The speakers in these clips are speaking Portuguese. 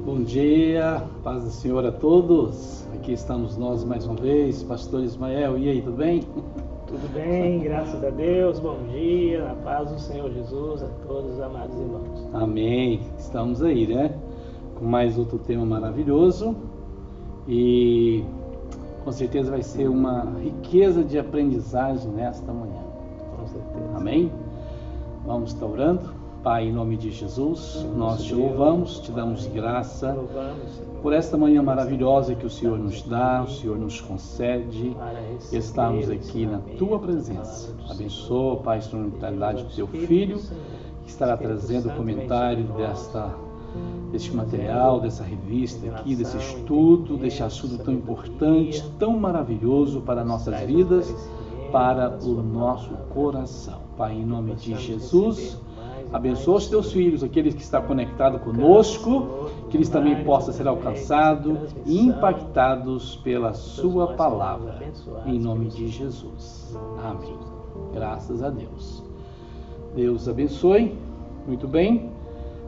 Bom dia, paz do Senhor a todos. Aqui estamos nós mais uma vez, pastor Ismael. E aí, tudo bem? Tudo bem, graças a Deus. Bom dia, na paz do Senhor Jesus a todos os amados irmãos. Amém. Estamos aí, né? Com mais outro tema maravilhoso e com certeza vai ser uma riqueza de aprendizagem nesta manhã. Com certeza. Amém? Vamos estar orando. Pai, em nome de Jesus, nós te louvamos, te damos graça por esta manhã maravilhosa que o Senhor nos dá, o Senhor nos concede. Estamos aqui na tua presença. Abençoa, Pai, a instrumentalidade do teu filho, que estará trazendo o comentário deste material, dessa revista aqui, desse estudo, deste assunto tão importante, tão maravilhoso para nossas vidas, para o nosso coração. Pai, em nome de Jesus, abençoa os teus filhos, aqueles que estão conectados conosco, que eles também possam ser alcançados e impactados pela sua palavra. Em nome de Jesus. Amém. Graças a Deus. Deus abençoe. Muito bem.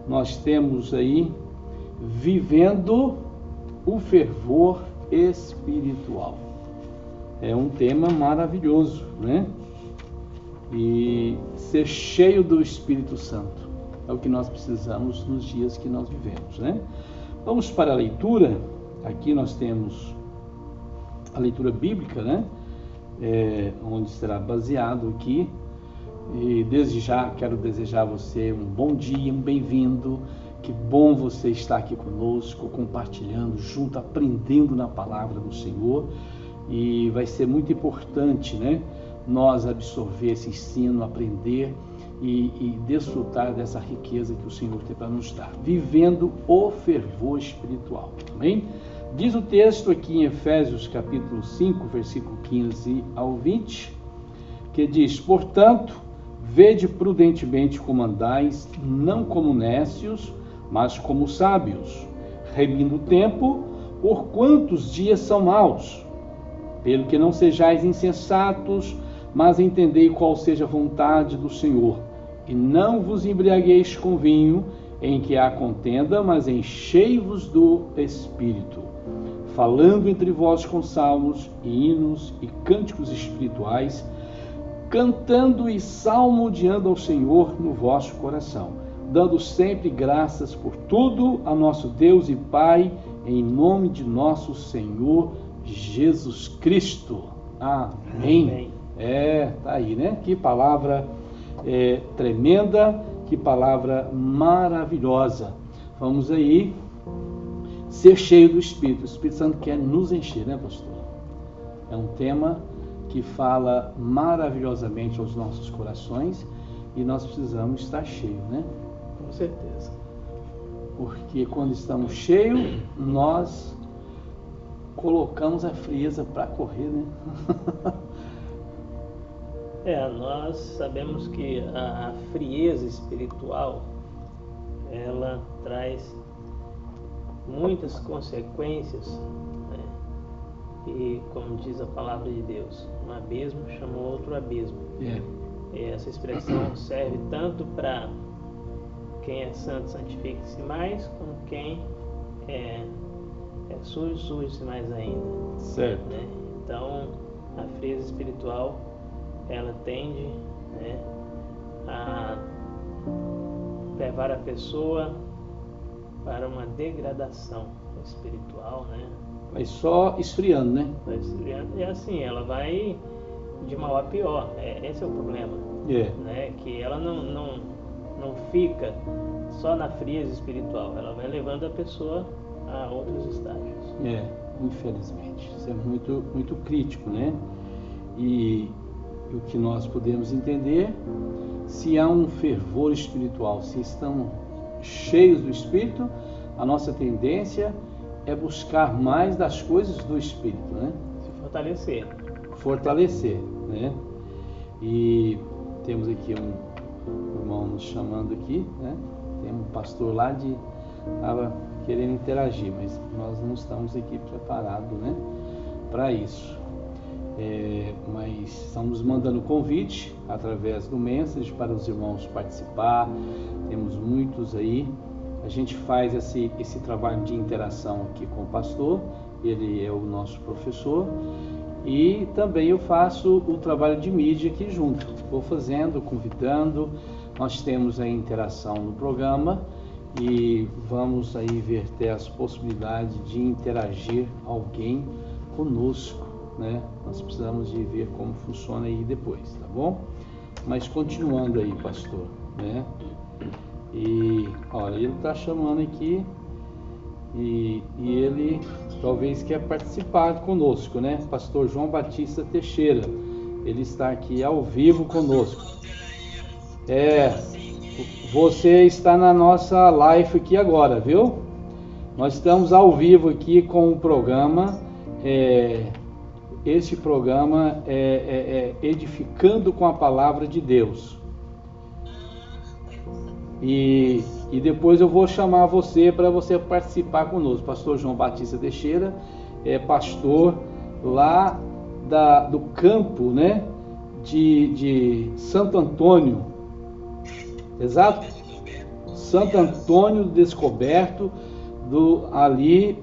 Nós temos aí vivendo o fervor espiritual. É um tema maravilhoso, né? E ser cheio do Espírito Santo é o que nós precisamos nos dias que nós vivemos, né? Vamos para a leitura. Aqui nós temos a leitura bíblica, né? Onde será baseado aqui. E desde já quero desejar a você um bom dia, um bem-vindo. Que bom você estar aqui conosco, compartilhando junto, aprendendo na palavra do Senhor. E vai ser muito importante, né? Nós absorver esse ensino, aprender e desfrutar dessa riqueza que o Senhor tem para nos dar, vivendo o fervor espiritual, amém? Diz o texto aqui em Efésios capítulo 5, versículo 15 ao 20, que diz: portanto, vede prudentemente como andais, não como nécios, mas como sábios, remindo o tempo, porquanto os dias são maus, pelo que não sejais insensatos, mas entendei qual seja a vontade do Senhor, e não vos embriagueis com vinho, em que há contenda, mas enchei-vos do Espírito, falando entre vós com salmos, e hinos e cânticos espirituais, cantando e salmodiando ao Senhor no vosso coração, dando sempre graças por tudo a nosso Deus e Pai, em nome de nosso Senhor Jesus Cristo. Amém. Tá aí, né? Que palavra tremenda, que palavra maravilhosa. Vamos aí ser cheio do Espírito. O Espírito Santo quer nos encher, né, pastor? É um tema que fala maravilhosamente aos nossos corações e nós precisamos estar cheios, né? Com certeza. Porque quando estamos cheios, nós colocamos a frieza para correr, né? Nós sabemos que a frieza espiritual, ela traz muitas consequências, né? E como diz a palavra de Deus, um abismo chamou outro abismo. E essa expressão serve tanto para quem é santo, santifique-se mais, como quem é sujo, suje-se mais ainda. Certo. Né? Então, a frieza espiritual, ela tende, né, a levar a pessoa para uma degradação espiritual, né? Vai só esfriando, né? Vai esfriando, e assim, ela vai de mal a pior. Esse é o problema. Né? Que ela não fica só na frieza espiritual, ela vai levando a pessoa a outros estágios. Infelizmente. Isso é muito, muito crítico, né? E o que nós podemos entender, se há um fervor espiritual, se estão cheios do Espírito, a nossa tendência é buscar mais das coisas do Espírito, né? Se fortalecer. Fortalecer, né? E temos aqui um irmão nos chamando aqui, né? Tem um pastor lá estava querendo interagir, mas nós não estamos aqui preparados, né, para isso. Mas estamos mandando convite através do Message para os irmãos participar. Temos muitos aí. A gente faz esse trabalho de interação aqui com o pastor, ele é o nosso professor, e também eu faço o trabalho de mídia aqui junto. Vou fazendo, convidando. Nós temos a interação no programa e vamos aí ver até as possibilidades de interagir alguém conosco, né? Nós precisamos de ver como funciona aí depois, tá bom? Mas continuando aí, pastor, né? E olha, ele está chamando aqui e ele talvez quer participar conosco, né? Pastor João Batista Teixeira, ele está aqui ao vivo conosco. Você está na nossa live aqui agora, viu? Nós estamos ao vivo aqui com o programa. Este programa é Edificando com a Palavra de Deus. E depois eu vou chamar você para você participar conosco. Pastor João Batista Teixeira é pastor lá do campo, né, de Santo Antônio. Exato? Santo Antônio Descoberto, ali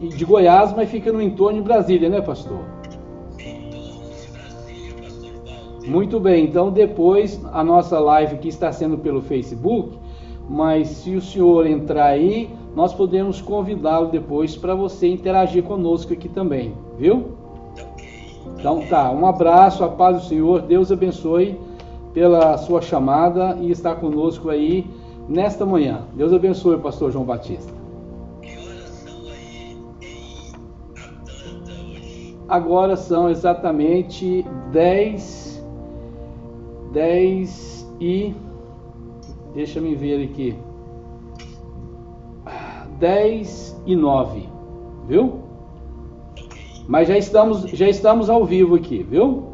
de Goiás, mas fica no entorno de Brasília, né, pastor? Muito bem, então depois a nossa live aqui está sendo pelo Facebook, mas se o senhor entrar aí, nós podemos convidá-lo depois para você interagir conosco aqui também, viu? Então tá, um abraço, a paz do Senhor, Deus abençoe pela sua chamada e estar conosco aí nesta manhã. Deus abençoe, pastor João Batista. Que horas são aí em Atlanta hoje? Agora são exatamente 10 e... deixa me ver aqui. 10:09, viu? Mas já estamos ao vivo aqui, viu?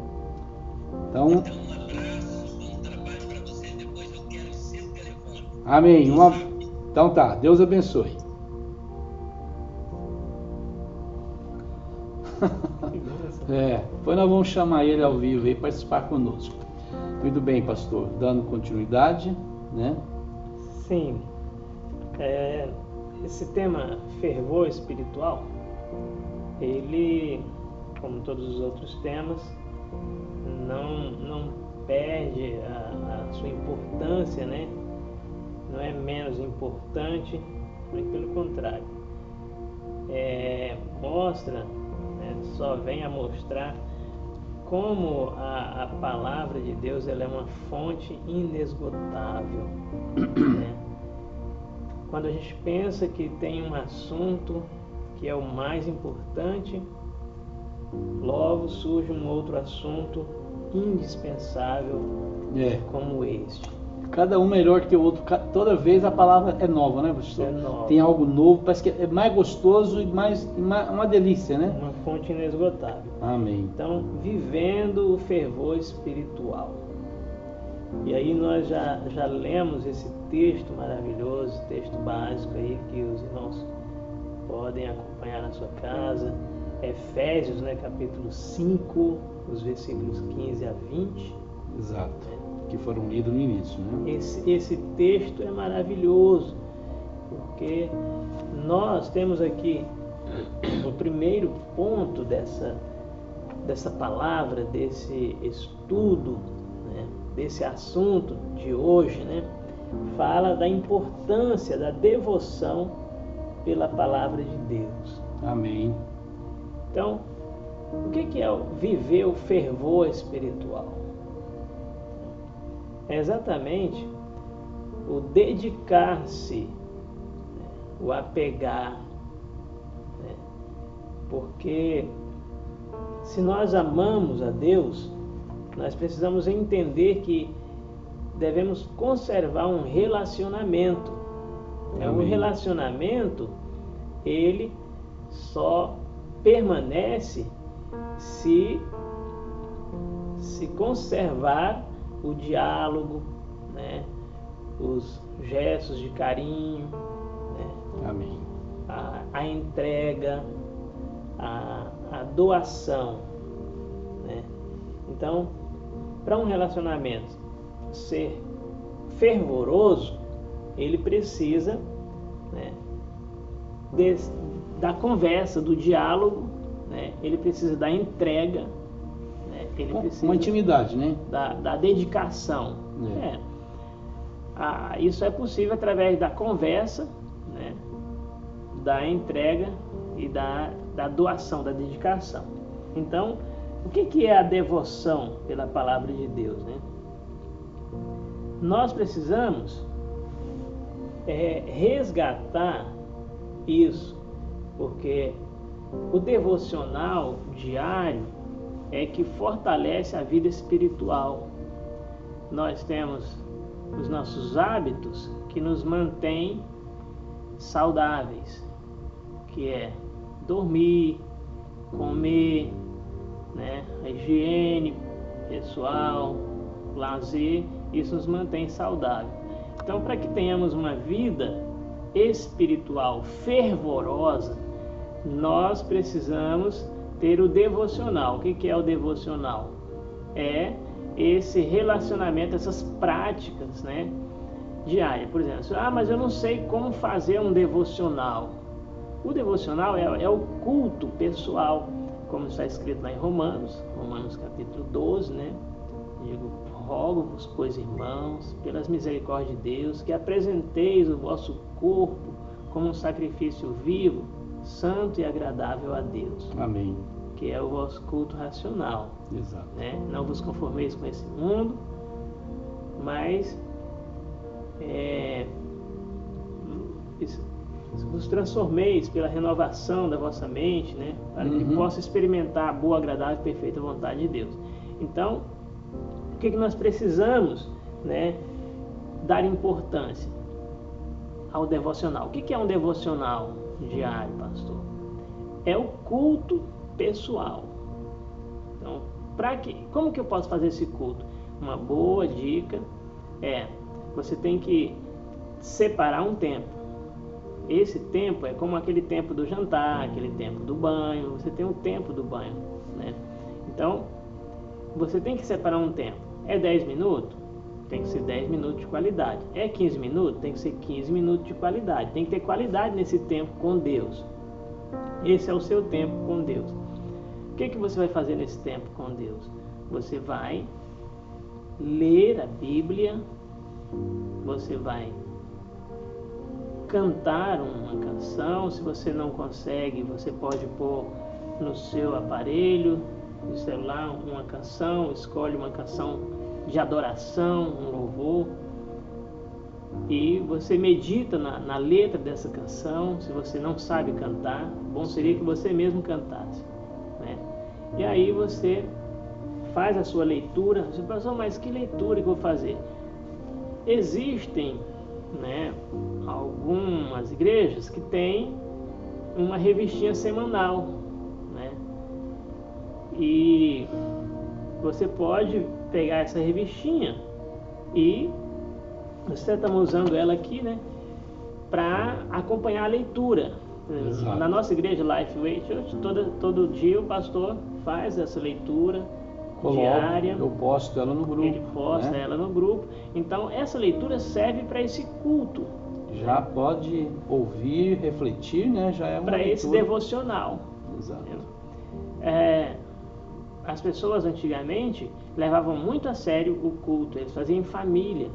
Então, amém. Então tá, Deus abençoe. Depois nós vamos chamar ele ao vivo e participar conosco. Muito bem, pastor, dando continuidade, né? Sim. Esse tema fervor espiritual, ele, como todos os outros temas, não perde a sua importância, né? Não é menos importante, muito pelo contrário. Mostra, né, só vem a mostrar como a palavra de Deus ela é uma fonte inesgotável. Né? Quando a gente pensa que tem um assunto que é o mais importante, logo surge um outro assunto indispensável como este. Cada um melhor que o outro, toda vez a palavra é nova, né, pastor? É nova. Tem algo novo, parece que é mais gostoso e uma delícia, né? Uma fonte inesgotável. Amém. Então, vivendo o fervor espiritual. E aí nós já lemos esse texto maravilhoso, texto básico aí que os irmãos podem acompanhar na sua casa. Efésios, né, capítulo 5, os versículos 15 a 20. Exato. Que foram lidos no início, né? Esse texto é maravilhoso, porque nós temos aqui o primeiro ponto dessa palavra, desse estudo, né, desse assunto de hoje, né, fala da importância da devoção pela palavra de Deus. Amém. Então, o que é viver o fervor espiritual? É exatamente o dedicar-se, né, o apegar, né? Porque se nós amamos a Deus, nós precisamos entender que devemos conservar um relacionamento O Amém. relacionamento, ele só permanece se conservar o diálogo, né? Os gestos de carinho, né? Amém. A entrega, a doação, né? Então, para um relacionamento ser fervoroso, ele precisa, né, da conversa, do diálogo, né? Ele precisa da entrega, né? Ele precisa Uma intimidade, né? da dedicação. É. Isso é possível através da conversa, né? Da entrega e da doação, da dedicação. Então, o que é a devoção pela palavra de Deus, né? Nós precisamos resgatar isso, porque o devocional diário é que fortalece a vida espiritual. Nós temos os nossos hábitos que nos mantêm saudáveis, que é dormir, comer, né? A higiene pessoal, lazer, isso nos mantém saudável. Então, para que tenhamos uma vida espiritual fervorosa, nós precisamos ter o devocional. O que é o devocional? É esse relacionamento, essas práticas, né, diárias. Por exemplo, mas eu não sei como fazer um devocional. O devocional é o culto pessoal, como está escrito lá em Romanos capítulo 12, né? Digo, rogo-vos, pois, irmãos, pelas misericórdias de Deus, que apresenteis o vosso corpo como um sacrifício vivo, santo e agradável a Deus. Amém. Que é o vosso culto racional. Exato. Né? Não vos conformeis com esse mundo, mas vos transformeis pela renovação da vossa mente, né? Para que possa experimentar a boa, agradável e perfeita vontade de Deus. Então, o que nós precisamos, né, dar importância ao devocional? O que é um devocional diário, pastor? É o culto pessoal. Então, como que eu posso fazer esse culto? Uma boa dica você tem que separar um tempo. Esse tempo é como aquele tempo do jantar, aquele tempo do banho. Você tem o tempo do banho, né? Então, você tem que separar um tempo. É 10 minutos? Tem que ser 10 minutos de qualidade. É 15 minutos? Tem que ser 15 minutos de qualidade. Tem que ter qualidade nesse tempo com Deus. Esse é o seu tempo com Deus. O que você vai fazer nesse tempo com Deus? Você vai ler a Bíblia, você vai cantar uma canção. Se você não consegue, você pode pôr no seu aparelho de celular uma canção, escolhe uma canção de adoração, um louvor, e você medita na letra dessa canção. Se você não sabe cantar, bom seria que você mesmo cantasse, né? E aí você faz a sua leitura. Você pensa, mas que leitura que eu vou fazer? Existem, né, algumas igrejas que têm uma revistinha semanal, né? E você pode pegar essa revistinha e você estamos usando ela aqui, né, para acompanhar a leitura. Exato. Na nossa igreja Lifeway Church, todo dia o pastor faz essa leitura diária. Eu posto ela no grupo. Ele posta, né, ela no grupo. Então essa leitura serve para esse culto. Já pode ouvir, refletir, né? Já é uma para esse leitura. Devocional. Exato. As pessoas antigamente levavam muito a sério o culto. Eles faziam em família.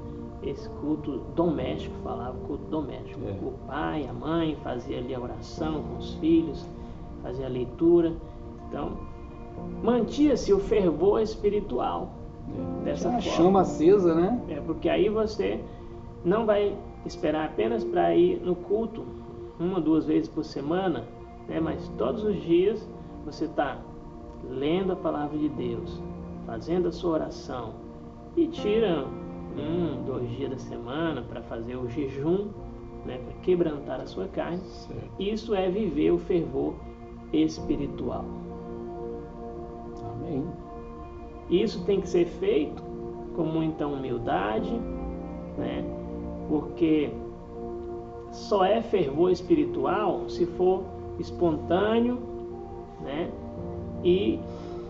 Esse culto doméstico, falava culto doméstico. O pai, a mãe fazia ali a oração com os filhos, fazia a leitura. Então, mantia-se o fervor espiritual dessa forma. Chama acesa, né? Porque aí você não vai esperar apenas para ir no culto 1 ou 2 vezes por semana, né? Mas todos os dias você está lendo a palavra de Deus, fazendo a sua oração, e tira 1, 2 dias da semana para fazer o jejum, né, para quebrantar a sua carne. Certo. Isso é viver o fervor espiritual. Amém. Isso tem que ser feito com muita humildade, né, porque só é fervor espiritual se for espontâneo, né, e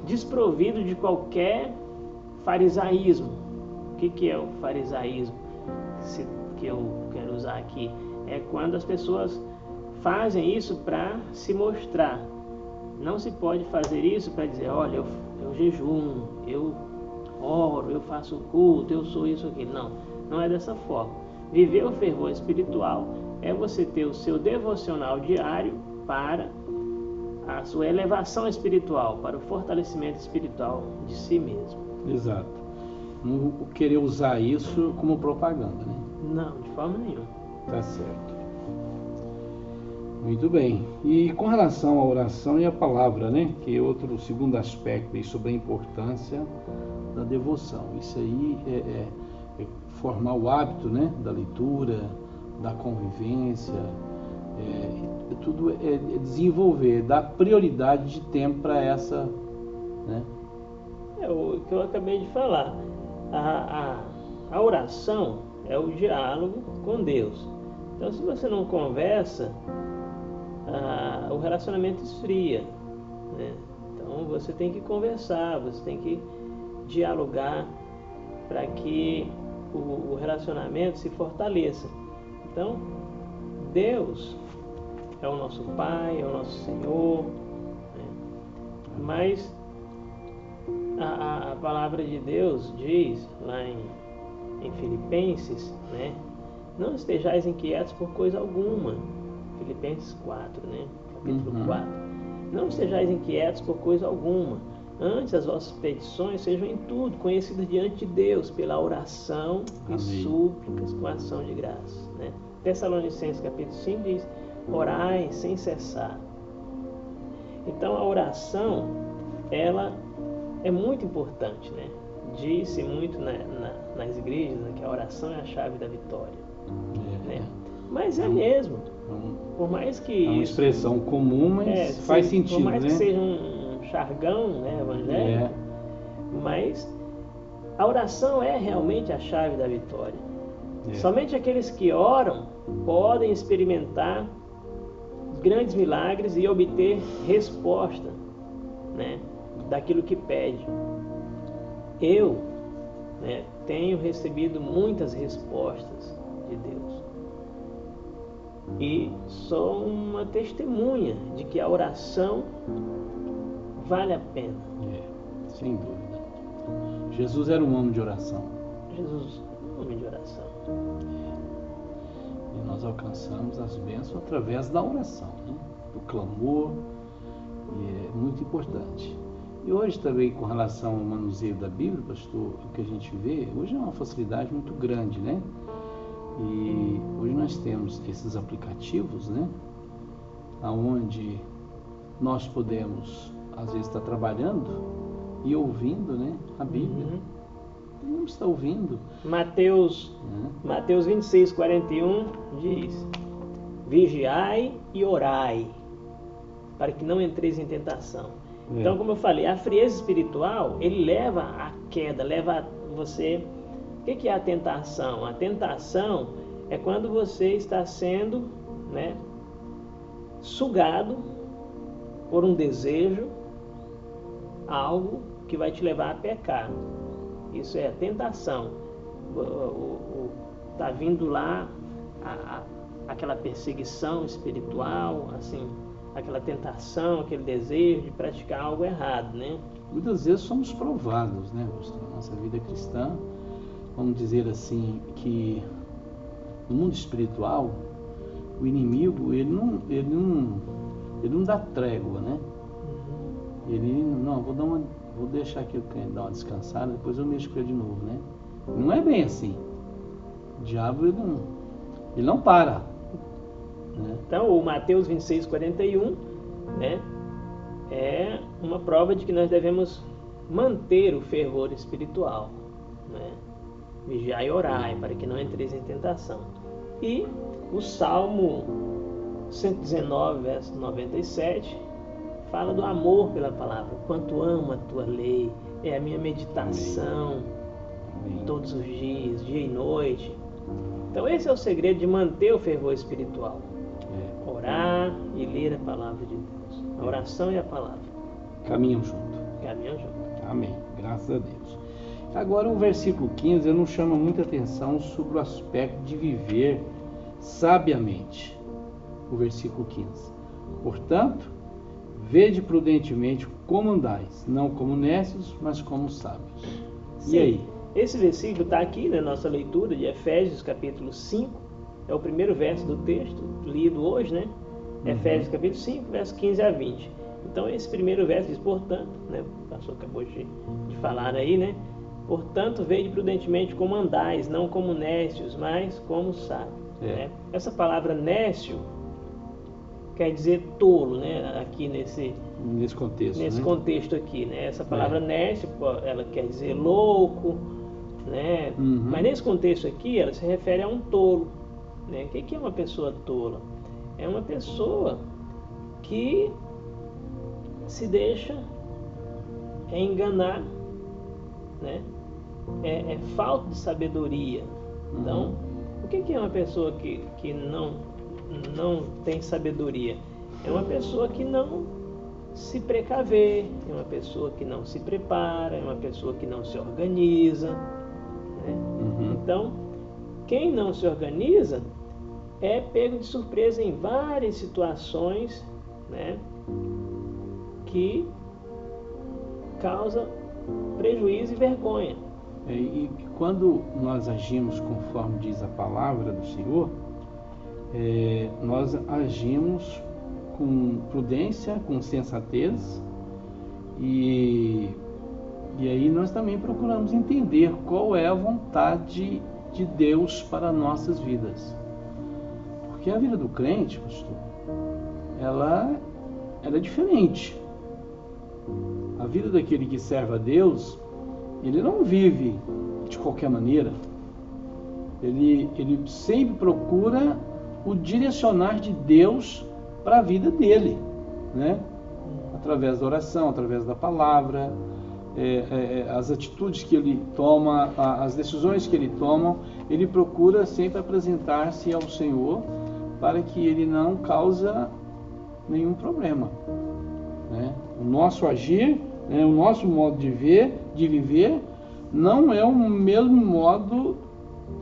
desprovido de qualquer farisaísmo. O que é o farisaísmo que eu quero usar aqui? É quando as pessoas fazem isso para se mostrar. Não se pode fazer isso para dizer, olha, eu jejum, eu oro, eu faço culto, eu sou isso, aquilo. Não, não é dessa forma. Viver o fervor espiritual é você ter o seu devocional diário para a sua elevação espiritual, para o fortalecimento espiritual de si mesmo. Exato. Não querer usar isso como propaganda, né? Não, de forma nenhuma. Tá certo. Muito bem. E com relação à oração e à palavra, né? Que é outro segundo aspecto aí sobre a importância da devoção. Isso aí é formar o hábito, né? Da leitura, da convivência, tudo é desenvolver, dar prioridade de tempo para essa, né? É o que eu acabei de falar. A oração é o diálogo com Deus. Então, se você não conversa, o relacionamento esfria, né? Então, você tem que conversar, você tem que dialogar para que o relacionamento se fortaleça. Então, Deus é o nosso Pai, é o nosso Senhor, né? Mas a palavra de Deus diz lá em Filipenses, né? Não estejais inquietos por coisa alguma. Filipenses 4, né? Capítulo 4. Não estejais inquietos por coisa alguma. Antes as vossas petições sejam em tudo conhecidas diante de Deus pela oração e súplicas com ação de graça, né? Tessalonicenses capítulo 5 diz, orai sem cessar. Então a oração, ela é muito importante, né? Diz-se muito nas igrejas, né, que a oração é a chave da vitória, né? Mas é mesmo. Por mais que é uma expressão comum, mas faz sentido, por mais né? que seja um jargão, né, evangélico, mas a oração é realmente a chave da vitória. Somente aqueles que oram podem experimentar grandes milagres e obter resposta, né, daquilo que pede. Eu, né, tenho recebido muitas respostas de Deus e sou uma testemunha de que a oração vale a pena. Sem dúvida. Jesus era um homem de oração. Jesus, um homem de oração. E nós alcançamos as bênçãos através da oração, né? Do clamor, e é muito importante. E hoje também, com relação ao manuseio da Bíblia, pastor, o que a gente vê, hoje é uma facilidade muito grande, né? E hoje nós temos esses aplicativos, né? Onde nós podemos, às vezes, estar trabalhando e ouvindo, né, a Bíblia. Não está ouvindo. Mateus 26:41 diz, vigiai e orai, para que não entreis em tentação. Então, como eu falei, a frieza espiritual, ele leva à queda, leva você... O que é a tentação? A tentação é quando você está sendo, né, sugado por um desejo, algo que vai te levar a pecar. Isso é a tentação. Está vindo lá aquela perseguição espiritual, assim, aquela tentação, aquele desejo de praticar algo errado, né? Muitas vezes somos provados, né, pastor? Nossa vida cristã, vamos dizer assim, que no mundo espiritual, o inimigo, ele não dá trégua, né? Ele, não, vou deixar aqui o cliente dar uma descansada, depois eu mexo com ele de novo, né? Não é bem assim. O diabo, ele não para, né? Então, o Mateus 26:41, né, é uma prova de que nós devemos manter o fervor espiritual, né? Vigiai e orai, para que não entreis em tentação. E O Salmo 119, verso 97, fala do amor pela palavra. Quanto amo a tua lei, é a minha meditação todos os dias, dia e noite. Então esse é o segredo de manter o fervor espiritual. Orar e ler a palavra de Deus. A oração e a palavra caminham junto. caminham junto. Amém. Graças a Deus. Agora o versículo 15 nos chama muita atenção sobre o aspecto de viver sabiamente. O versículo 15. Portanto, vede prudentemente como andais, não como necios, mas como sábios. Sim. E aí? Esse versículo está aqui na nossa leitura de Efésios capítulo 5, é o primeiro verso do texto lido hoje, né? Efésios capítulo 5, verso 15 a 20. Então esse primeiro verso diz, portanto, né? O pastor acabou de falar aí, né? Portanto, vede prudentemente como andais, não como nécios, mas como sábios. Né? Essa palavra nécio quer dizer tolo, né? Aqui nesse contexto. Nesse né? contexto aqui, né? Essa palavra nécio, ela quer dizer louco, né? Mas nesse contexto aqui, ela se refere a um tolo, né? O que é uma pessoa tola? É uma pessoa que se deixa enganar, né? É falta de sabedoria. Então, o que é uma pessoa que não tem sabedoria? É uma pessoa que não se precaver, é uma pessoa que não se prepara, é uma pessoa que não se organiza, né? Então, quem não se organiza é pego de surpresa em várias situações, né, que causa prejuízo e vergonha. E quando nós agimos conforme diz a palavra do Senhor, nós agimos com prudência, com sensatez, e aí nós também procuramos entender qual é a vontade de Deus para nossas vidas. Porque a vida do crente, pastor, ela é diferente. A vida daquele que serve a Deus, ele não vive de qualquer maneira. Ele sempre procura o direcionar de Deus para a vida dele, né? Através da oração, através da palavra, as atitudes que ele toma, as decisões que ele toma, ele procura sempre apresentar-se ao Senhor para que ele não causa nenhum problema, né? O nosso agir, o nosso modo de viver, não é o mesmo modo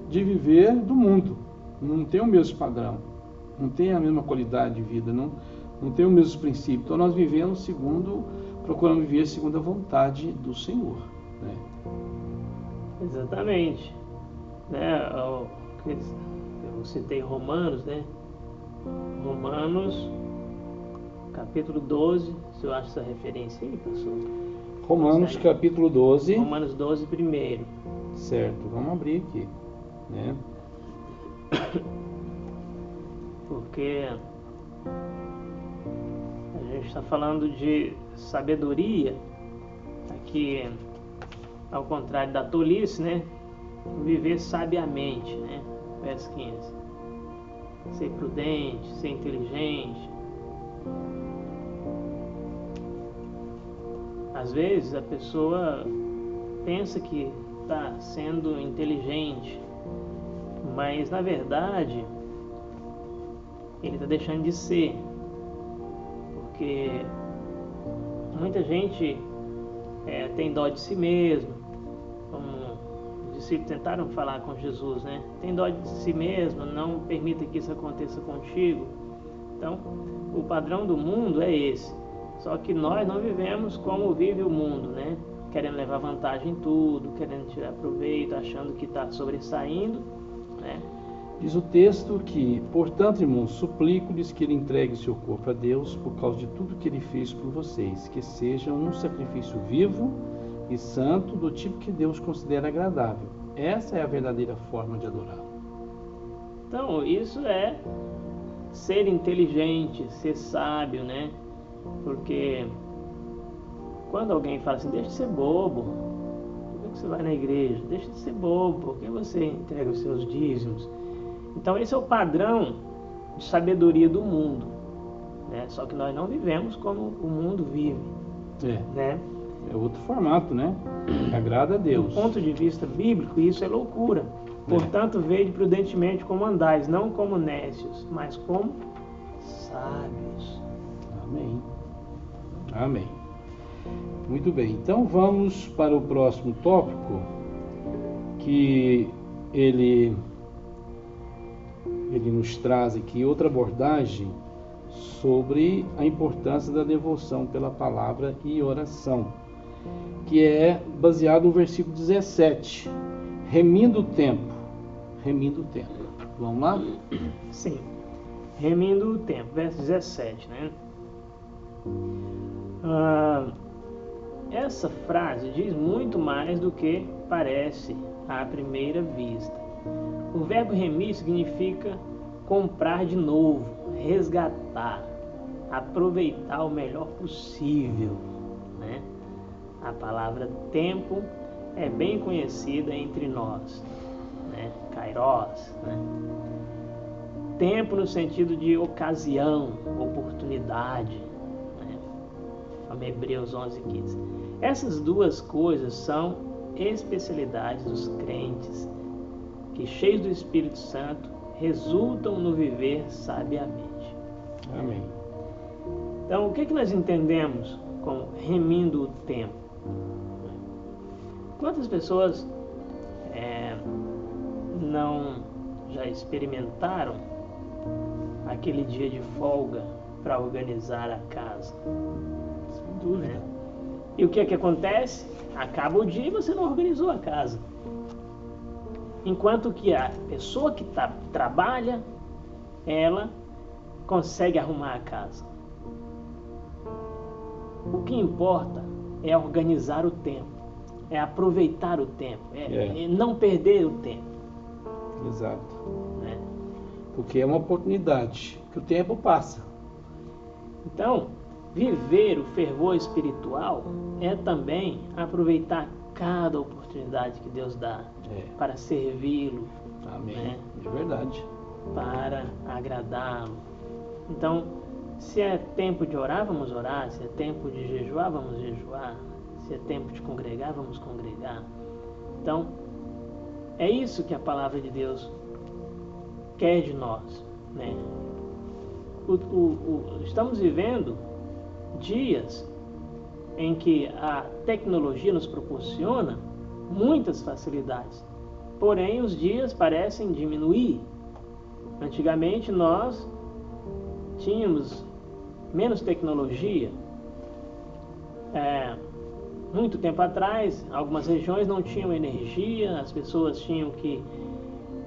de viver do mundo. Não tem o mesmo padrão, não tem a mesma qualidade de vida, não tem os mesmos princípios. Então nós procuramos viver segundo a vontade do Senhor, né? Exatamente, né? Eu citei Romanos, né? Romanos capítulo 12, se eu acho essa referência aí, pastor. Romanos capítulo 12. Romanos 12 primeiro. Certo, vamos abrir aqui, né? Porque a gente está falando de sabedoria aqui, ao contrário da tolice, né? Viver sabiamente, né? Verso 15. Ser prudente, ser inteligente. Às vezes a pessoa pensa que está sendo inteligente, mas na verdade ele está deixando de ser, porque muita gente tem dó de si mesmo, como os discípulos tentaram falar com Jesus, né? Tem dó de si mesmo, não permita que isso aconteça contigo. Então, o padrão do mundo é esse, só que nós não vivemos como vive o mundo, né? Querendo levar vantagem em tudo, querendo tirar proveito, achando que está sobressaindo, né? Diz o texto que, portanto, irmãos, suplico-lhes que ele entregue o seu corpo a Deus por causa de tudo que ele fez por vocês, que seja um sacrifício vivo e santo, do tipo que Deus considera agradável. Essa é a verdadeira forma de adorá-lo. Então, isso é ser inteligente, ser sábio, né? Porque quando alguém fala assim, deixa de ser bobo, por que você vai na igreja? Deixa de ser bobo, por que você entrega os seus dízimos? Então esse é o padrão de sabedoria do mundo, né? Só que nós não vivemos como o mundo vive, né? É outro formato, né? Que agrada a Deus. Do ponto de vista bíblico, isso é loucura. Portanto, vede prudentemente como andais, não como nécios, mas como sábios. Amém. Amém. Muito bem. Então vamos para o próximo tópico, que ele nos traz aqui outra abordagem sobre a importância da devoção pela palavra e oração, que é baseado no versículo 17, remindo o tempo. Remindo o tempo. Vamos lá? Sim. Remindo o tempo, verso 17, né? Essa frase diz muito mais do que parece à primeira vista. O verbo remir significa comprar de novo, resgatar, aproveitar o melhor possível, né? A palavra tempo é bem conhecida entre nós, né? Kairos, né? Tempo no sentido de ocasião, oportunidade, né? Como Hebreus 11:15. Essas duas coisas são especialidades dos crentes que, cheios do Espírito Santo, resultam no viver sabiamente. Amém. Então, o que nós entendemos com remindo o tempo? Quantas pessoas não já experimentaram aquele dia de folga para organizar a casa? Sem dúvida. E o que acontece? Acaba o dia e você não organizou a casa. Enquanto que a pessoa que trabalha, ela consegue arrumar a casa. O que importa é organizar o tempo, é aproveitar o tempo, é não perder o tempo. Exato. Né? Porque é uma oportunidade, que o tempo passa. Então, viver o fervor espiritual é também aproveitar cada oportunidade que Deus dá para servi-lo. Amém. Né? É verdade. Para agradá-lo. Então, se é tempo de orar, vamos orar. Se é tempo de jejuar, vamos jejuar. Se é tempo de congregar, vamos congregar. Então, é isso que a palavra de Deus quer de nós, né? Estamos vivendo dias em que a tecnologia nos proporciona muitas facilidades, porém os dias parecem diminuir. Antigamente nós tínhamos menos tecnologia. Muito tempo atrás, algumas regiões não tinham energia, as pessoas tinham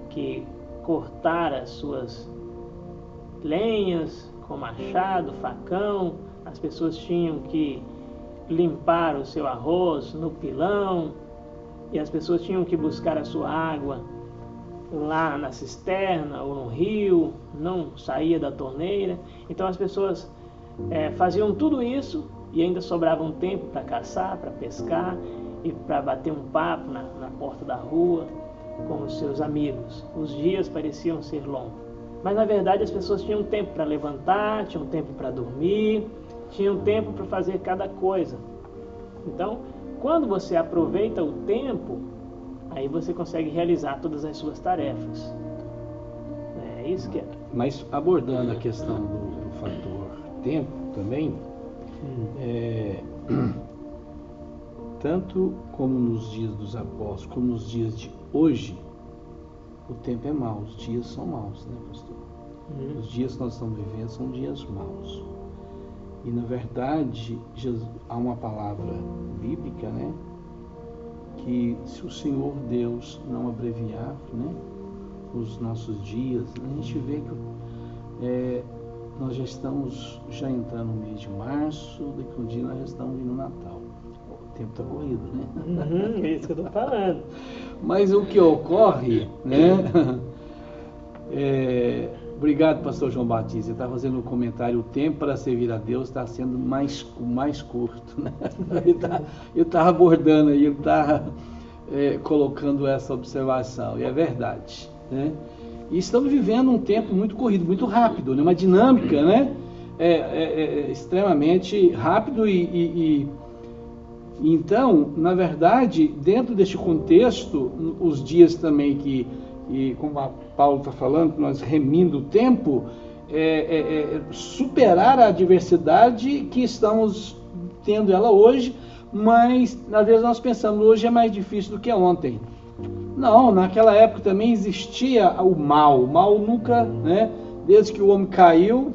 que cortar as suas lenhas com machado, facão, as pessoas tinham que limpar o seu arroz no pilão, e as pessoas tinham que buscar a sua água lá na cisterna ou no rio, não saía da torneira. Então as pessoas faziam tudo isso e ainda sobrava um tempo para caçar, para pescar e para bater um papo na porta da rua com os seus amigos. Os dias pareciam ser longos, mas na verdade as pessoas tinham tempo para levantar, tinham tempo para dormir, tinham tempo para fazer cada coisa. Então, quando você aproveita o tempo, aí você consegue realizar todas as suas tarefas. É isso que é. Mas abordando a questão do fator tempo também, tanto como nos dias dos apóstolos, como nos dias de hoje, o tempo é mau, os dias são maus, né, pastor? Os dias que nós estamos vivendo são dias maus. E na verdade, há uma palavra bíblica, né, que se o Senhor Deus não abreviar, né, os nossos dias, a gente vê que nós já estamos entrando no mês de março, daqui um dia nós já estamos indo no Natal. O tempo está corrido, né? É isso que eu estou falando. Mas o que ocorre, né? Obrigado, pastor João Batista. Ele está fazendo um comentário: o tempo para servir a Deus está sendo mais curto, né? Ele está abordando aí, ele está colocando essa observação, e é verdade, né? E estamos vivendo um tempo muito corrido, muito rápido, né? Uma dinâmica, né? Extremamente rápido então, na verdade, dentro deste contexto, os dias também como a Paulo está falando, nós remindo o tempo, superar a adversidade que estamos tendo ela hoje, mas às vezes nós pensamos, hoje é mais difícil do que ontem. Não, naquela época também existia o mal nunca, né? Desde que o homem caiu,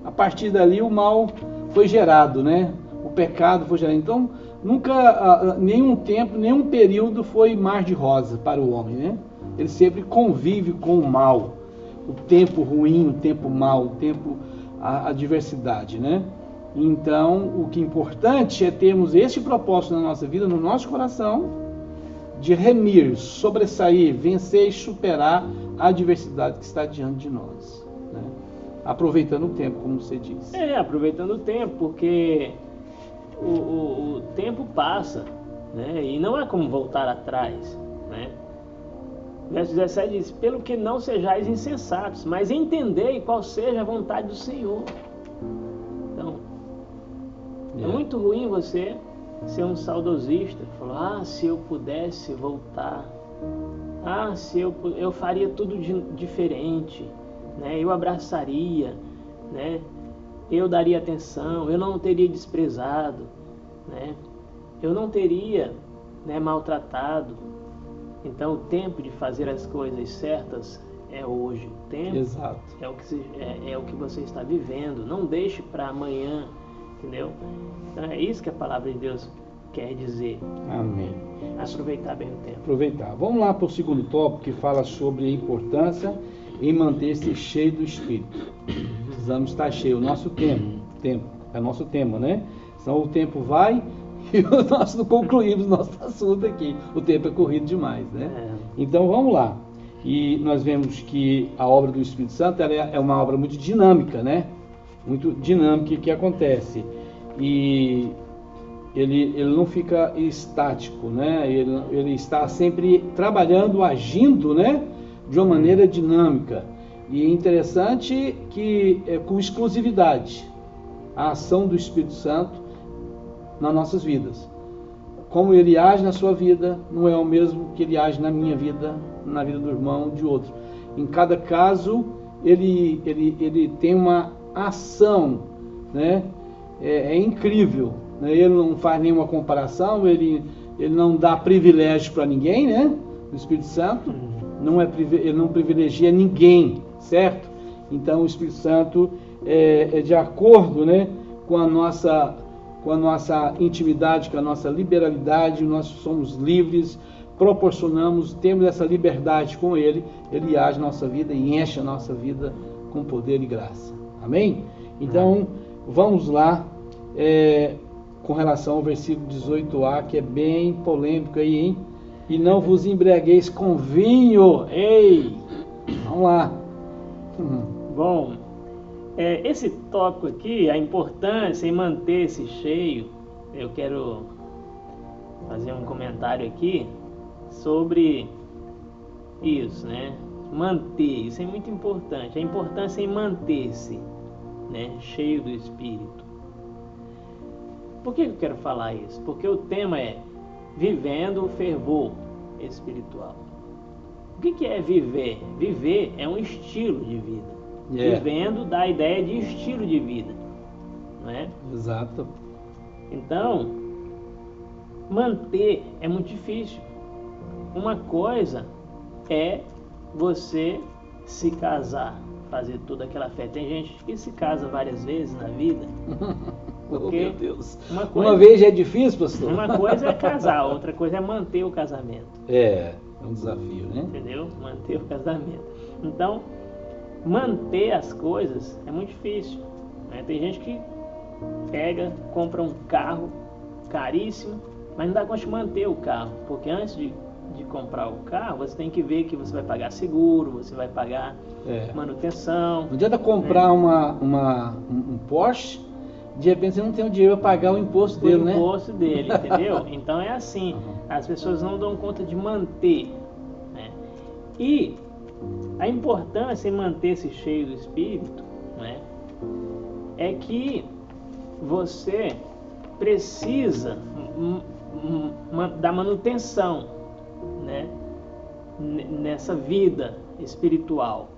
a partir dali o mal foi gerado, né? O pecado foi gerado. Então, nunca, nenhum tempo, nenhum período foi mar de rosa para o homem, né? Ele sempre convive com o mal, o tempo ruim, o tempo mau, o tempo, a adversidade, né? Então, o que é importante é termos esse propósito na nossa vida, no nosso coração, de remir, sobressair, vencer e superar a adversidade que está diante de nós, né? Aproveitando o tempo, como você disse. Aproveitando o tempo, porque o tempo passa, né? E não há como voltar atrás, né? Verso 17 diz: pelo que não sejais insensatos, mas entendei qual seja a vontade do Senhor. Então, é muito ruim você ser um saudosista, que falou, se eu pudesse voltar, se eu faria tudo diferente, né? Eu abraçaria, né? Eu daria atenção, eu não teria desprezado, né? Eu não teria, né, maltratado. Então, o tempo de fazer as coisas certas é hoje. O tempo Exato. é o que você está vivendo. Não deixe para amanhã, entendeu? Então, é isso que a palavra de Deus quer dizer. Amém. Aproveitar bem o tempo. Aproveitar. Vamos lá para o segundo tópico, que fala sobre a importância em manter-se cheio do Espírito. Precisamos estar cheio. O nosso tempo é nosso tema, né? Senão o tempo vai e nós não concluímos nosso assunto aqui. O tempo é corrido demais, né? Então vamos lá. E nós vemos que a obra do Espírito Santo ela é uma obra muito dinâmica, né? Muito dinâmica que acontece. E ele não fica estático, né? Ele está sempre trabalhando, agindo, né? De uma maneira dinâmica. E é interessante que é com exclusividade a ação do Espírito Santo nas nossas vidas. Como ele age na sua vida, não é o mesmo que ele age na minha vida, na vida do irmão, de outro. Em cada caso, ele tem uma ação, né? É incrível, né? Ele não faz nenhuma comparação, ele não dá privilégio para ninguém, né? O Espírito Santo ele não privilegia ninguém, certo? Então o Espírito Santo é de acordo, né, com a nossa intimidade, com a nossa liberalidade. Nós somos livres, proporcionamos, temos essa liberdade com Ele age na nossa vida e enche a nossa vida com poder e graça. Amém? Então, vamos lá, com relação ao versículo 18a, que é bem polêmico aí, hein? E não vos embriagueis com vinho. Ei! Vamos lá. Bom, esse tópico aqui, a importância em manter-se cheio, eu quero fazer um comentário aqui sobre isso, né? Manter, isso é muito importante. A importância em manter-se, né, cheio do Espírito. Por que eu quero falar isso? Porque o tema é vivendo o fervor espiritual. O que é viver? Viver é um estilo de vida. Vivendo dá a ideia de estilo de vida, não é? Exato. Então, manter é muito difícil. Uma coisa é você se casar, fazer toda aquela festa. Tem gente que se casa várias vezes na vida. Porque meu Deus. Uma vez já é difícil, pastor? Uma coisa é casar, outra coisa é manter o casamento. É um desafio, né? Entendeu? Manter o casamento. Então, manter as coisas é muito difícil, né? Tem gente que compra um carro caríssimo, mas não dá conta de manter o carro, porque antes de comprar o carro, você tem que ver que você vai pagar seguro, você vai pagar manutenção. Não adianta comprar um Porsche, de repente você não tem o dinheiro para pagar o imposto dele, né? O imposto dele, entendeu? Então é assim, as pessoas não dão conta de manter, né? E A importância em manter-se cheio do Espírito, né, é que você precisa da manutenção, né, nessa vida espiritual.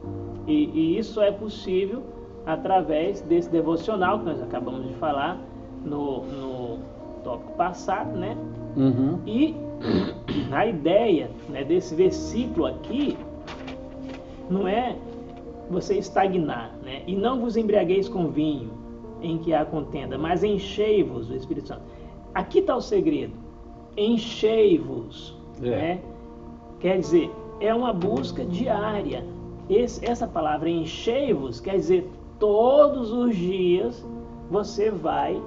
E isso é possível através desse devocional que nós acabamos de falar no tópico passado, né? Uhum. E a ideia, né, desse versículo aqui não é você estagnar, né? E não vos embriagueis com vinho em que há contenda, mas enchei-vos do Espírito Santo. Aqui está o segredo. Enchei-vos, né? Quer dizer, é uma busca diária. Essa palavra enchei-vos quer dizer todos os dias você vai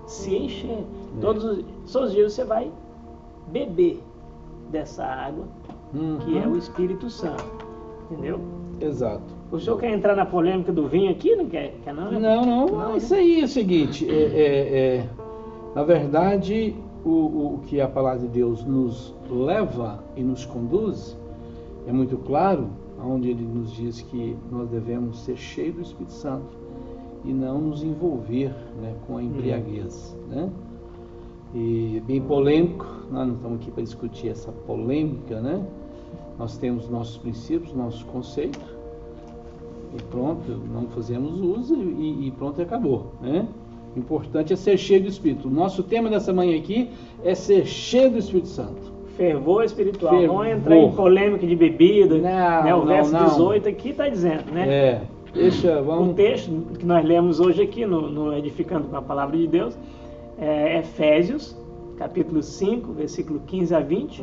se encher. Todos os dias você vai beber dessa água, que é o Espírito Santo. Entendeu? Exato. O senhor quer entrar na polêmica do vinho aqui? Não quer não? Né? Não, isso aí é o seguinte, na verdade, o que a palavra de Deus nos leva e nos conduz é muito claro, onde ele nos diz que nós devemos ser cheios do Espírito Santo e não nos envolver, né, com a embriaguez, né? E bem polêmico, nós não estamos aqui para discutir essa polêmica, né? Nós temos nossos princípios, nossos conceitos, e pronto, não fazemos uso e pronto, acabou, né? O importante é ser cheio do Espírito. O nosso tema dessa manhã aqui é ser cheio do Espírito Santo. Fervor espiritual. Fervor. Não entrar em polêmica de bebida. Não, o verso 18 aqui está dizendo, né? Vamos... O texto que nós lemos hoje aqui no Edificando com a Palavra de Deus é Efésios, capítulo 5, versículo 15 a 20.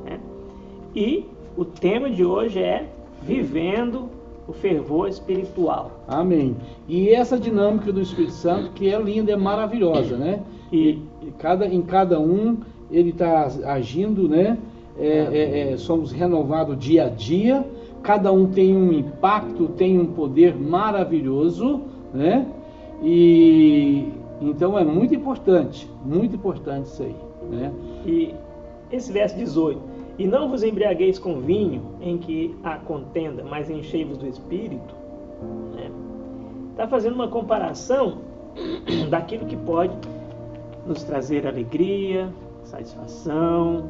Né? E o tema de hoje é Vivendo o Fervor Espiritual. Amém. E essa dinâmica do Espírito Santo, que é linda, é maravilhosa, né? E em cada um ele está agindo, né? Somos renovados dia a dia. Cada um tem um impacto, tem um poder maravilhoso, né? E então é muito importante isso aí, né? E esse verso 18: e não vos embriagueis com vinho em que há contenda, mas enchei-vos do Espírito, né? Está fazendo uma comparação daquilo que pode nos trazer alegria, satisfação,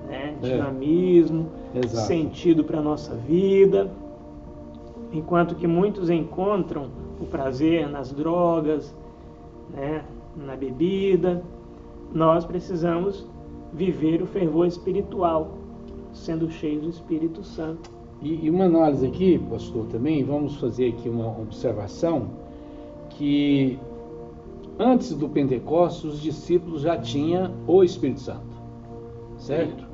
né? Dinamismo, sentido para a nossa vida. Enquanto que muitos encontram o prazer nas drogas, né? Na bebida, nós precisamos viver o fervor espiritual, sendo cheios do Espírito Santo. E uma análise aqui, pastor, também, vamos fazer aqui uma observação, que antes do Pentecostes, os discípulos já tinham o Espírito Santo, certo?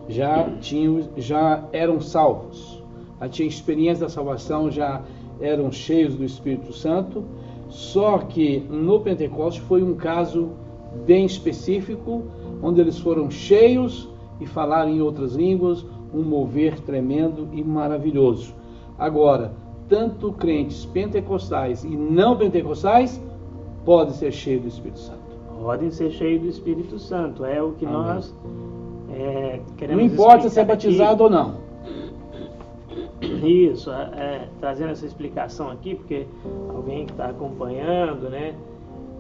Já eram salvos, já tinham experiência da salvação, já eram cheios do Espírito Santo, só que no Pentecostes foi um caso bem específico, onde eles foram cheios e falaram em outras línguas, um mover tremendo e maravilhoso. Agora, tanto crentes pentecostais e não pentecostais podem ser cheios do Espírito Santo. Podem ser cheios do Espírito Santo, é o que Amém. Nós queremos. Não importa se é batizado aqui. Ou não. Isso, trazendo essa explicação aqui, porque alguém que está acompanhando, né,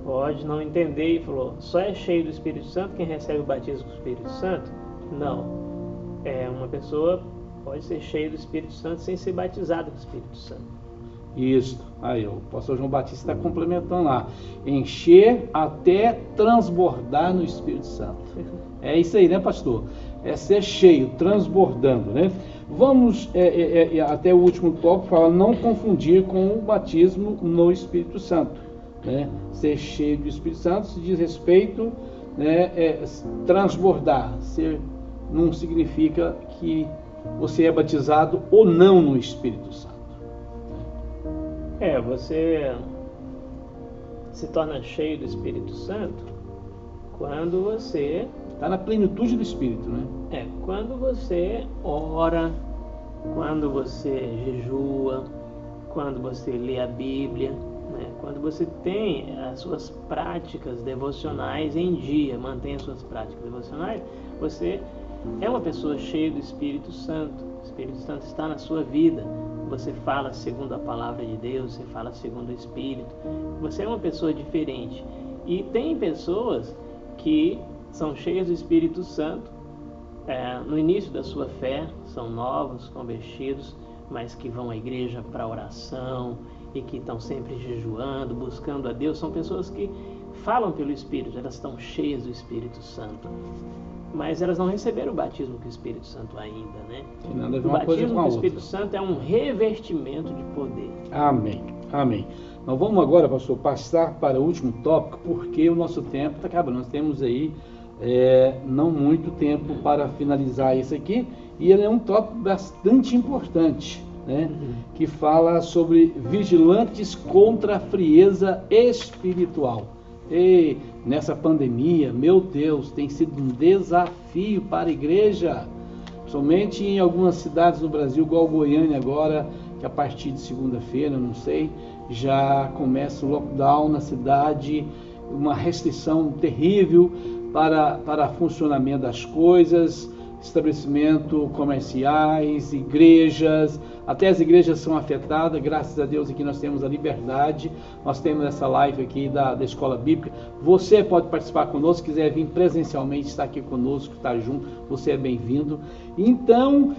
pode não entender e falou, só é cheio do Espírito Santo quem recebe o batismo do Espírito Santo? Não. Uma pessoa pode ser cheia do Espírito Santo sem ser batizada com o Espírito Santo. Isso. Aí, o pastor João Batista está complementando lá. Encher até transbordar no Espírito Santo. É isso aí, né, pastor? É ser cheio, transbordando, né? Vamos até o último tópico, fala não confundir com o batismo no Espírito Santo, né? Ser cheio do Espírito Santo se diz respeito, né, transbordar. Ser não significa que você é batizado ou não no Espírito Santo. Você se torna cheio do Espírito Santo quando você está na plenitude do Espírito, né? Quando você ora, quando você jejua, quando você lê a Bíblia, né? Quando você tem as suas práticas devocionais em dia, mantém as suas práticas devocionais, você é uma pessoa cheia do Espírito Santo. Espírito Santo está na sua vida. Você fala segundo a palavra de Deus, você fala segundo o Espírito. Você é uma pessoa diferente. E tem pessoas que são cheias do Espírito Santo no início da sua fé, são novos, convertidos, mas que vão à igreja para oração e que estão sempre jejuando, buscando a Deus. São pessoas que falam pelo Espírito, elas estão cheias do Espírito Santo. Mas elas não receberam o batismo com o Espírito Santo ainda, né? Tem nada a ver O uma coisa batismo com a com o outra. Espírito Santo é um revestimento de poder. Amém, amém. Nós vamos agora, pastor, passar para o último tópico, porque o nosso tempo está acabando. Nós temos aí não muito tempo para finalizar isso aqui, e ele é um tópico bastante importante, né? Que fala sobre vigilantes contra a frieza espiritual. E nessa pandemia, meu Deus, tem sido um desafio para a igreja, somente em algumas cidades no Brasil, igual Goiânia agora, que a partir de segunda-feira, não sei, já começa o lockdown na cidade, uma restrição terrível para funcionamento das coisas, estabelecimentos comerciais, igrejas, até as igrejas são afetadas. Graças a Deus aqui nós temos a liberdade, nós temos essa live aqui da Escola Bíblica. Você pode participar conosco, se quiser vir presencialmente, estar aqui conosco, estar junto, você é bem-vindo. Então,